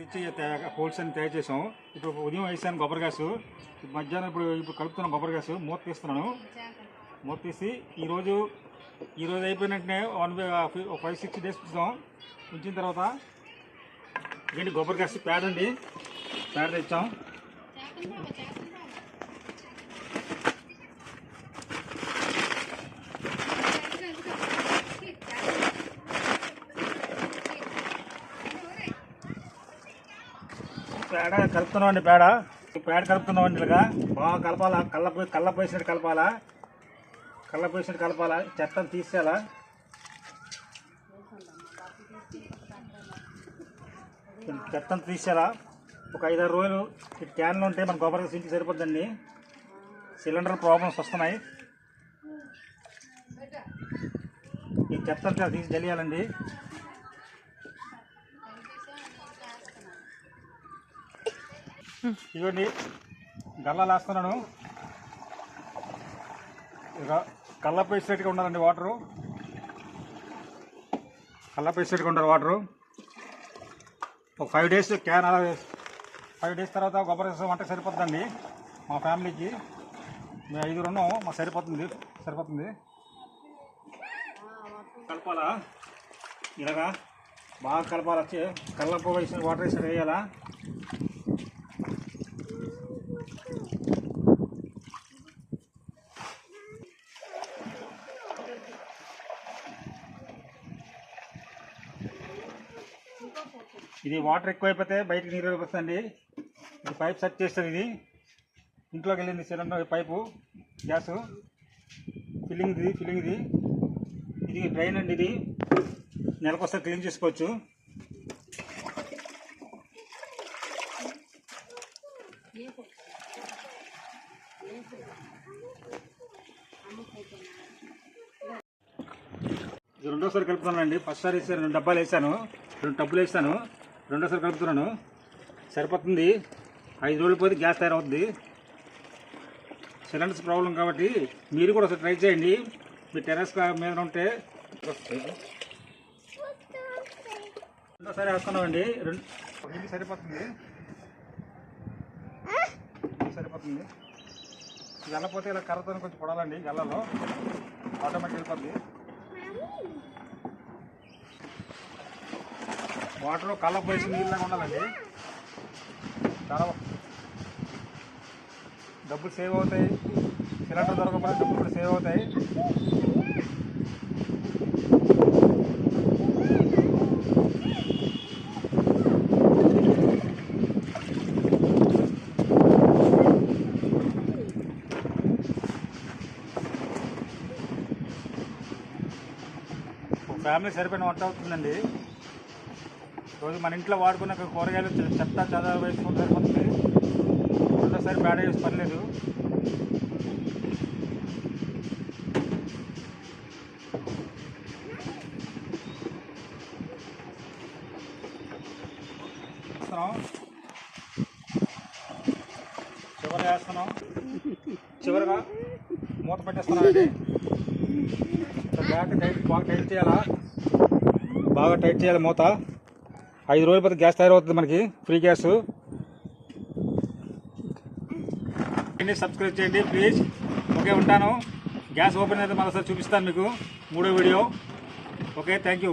తెచ్చి హోల్స్ అని తయారు చేసాం. ఇప్పుడు ఉదయం వేసాను కొబ్బరి గ్యాస్, మధ్యాహ్నం ఇప్పుడు కలుపుతున్నాను కొబ్బరి గ్యాస్. మూత తీస్తున్నాను. మూత తీసి ఈరోజు అయిపోయిన వెంటనే 5-6 డేస్ ఉంచుతాం. ఉంచిన తర్వాత ఏంటి కొబ్బరి గ్యాస్ ప్యాడ్ అండి, ప్యాడ్ తెచ్చాం. పేడ కలుపుతున్నామండి. పేడ కలుపుతున్నామండి. ఇలాగా బాగా కలపాలా, కళ్ళ పోసినట్టు కలపాలా. చెత్తను తీసేయాలా. చెత్తను తీసేయాలా. ఒక 5-6 రోజులు క్యాన్లు ఉంటే మన కొబ్బరి ఇంటికి సరిపోద్దండి. సిలిండర్ ప్రాబ్లమ్స్ వస్తున్నాయి. ఈ చెత్తంతా తీసి తెలియాలండి. ఇవ్వండి గల్లాలు వేస్తున్నాను. ఇక కళ్ళపై వేసేట్టుగా ఉండాలండి వాటరు. కళ్ళపై వేసేట్టుగా ఉండాలి వాటరు. ఒక 5 డేస్ క్యాన్ అలా 5 డేస్ తర్వాత కొబ్బరి వంట సరిపోతుందండి. మా ఫ్యామిలీకి మేము 5 ఉన్నాం, మాకు సరిపోతుంది. కలపాలా, ఇలాగా బాగా కలపాలా. కళ్ళపై వేసిన వాటర్ వేసి వేయాలా. ఇది వాటర్ ఎక్కువైపోతే బయటకు నీరు వస్తుందండి. ఇది పైప్ సెట్ చేస్తుంది. ఇది ఇంట్లోకి వెళ్ళింది సిలిండర్ పైపు గ్యాసు ఫిల్లింగ్ ఇది డ్రైన్ అండి. ఇది నెలకొస్తే క్లీన్ చేసుకోవచ్చు. ఇది రెండోసారి కలుపుతున్నానండి. ఫస్ట్ సారి వేసాను, 2 డబ్బాలు వేసాను, 2 టబ్బులు వేసాను. రెండోసారి కలుపుతున్నాను. సరిపోతుంది. 5 రోజులు పోతే గ్యాస్ తయారవుతుంది. సిలిండర్స్ ప్రాబ్లం కాబట్టి మీరు కూడా ఒకసారి ట్రై చేయండి. మీ టెర్రస్ మీద ఉంటే. రెండోసారి వేస్తున్నామండి. ఇది సరిపోతుంది. వెళ్ళపోతే ఇలా కర్రతో కొంచెం పొడాలండి. గల్లలో ఆటోమేటిక్ వెళ్ళిపోతుంది. వాటర్ కళ్ళ పోసి నీళ్ళగా ఉండాలండి. చాలా డబ్బులు సేవ్ అవుతాయి. సిలిండర్ దొరకకపోతే డబ్బులు కూడా సేవ్ అవుతాయి. ఫ్యామిలీ సరిపోయిన వంట అవుతుందండి. రోజు మన ఇంట్లో వాడుకున్న కూరగాయలు చెత్త చదవ వేసుకుంటే సరిపోతుంది. రెండోసారి పేడ వేసి పర్లేదు. చివరిగా మూత పెట్టేస్తున్నానండి. బాగా టైట్ చేయాలి మూత. 5 రోజుల పోతే గ్యాస్ తయారవుతుంది మనకి, ఫ్రీ గ్యాస్. సబ్స్క్రైబ్ చేయండి ప్లీజ్. ఓకే, ఉంటాను. గ్యాస్ ఓపెన్ అయితే మరోసారి చూపిస్తాను మీకు 3వ వీడియో. Okay, thank you.